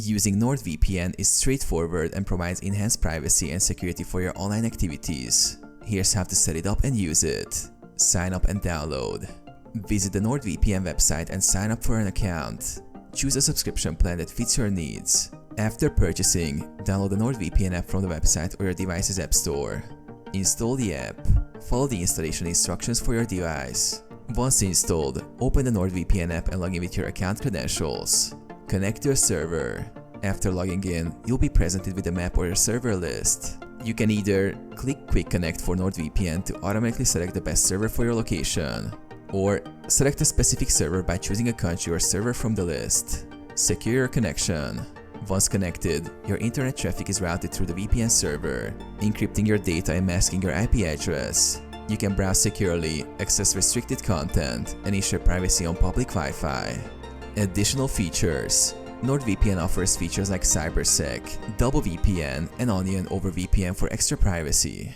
Using NordVPN is straightforward and provides enhanced privacy and security for your online activities. Here's how to set it up and use it. Sign up and download. Visit the NordVPN website and sign up for an account. Choose a subscription plan that fits your needs. After purchasing, download the NordVPN app from the website or your device's app store. Install the app. Follow the installation instructions for your device. Once installed, open the NordVPN app and log in with your account credentials. Connect your server. After logging in, you'll be presented with a map or your server list. You can either click Quick Connect for NordVPN to automatically select the best server for your location, or select a specific server by choosing a country or server from the list. Secure your connection. Once connected, your internet traffic is routed through the VPN server, encrypting your data and masking your IP address. You can browse securely, access restricted content, and ensure privacy on public Wi-Fi. Additional features. NordVPN offers features like CyberSec, Double VPN, and Onion over VPN for extra privacy.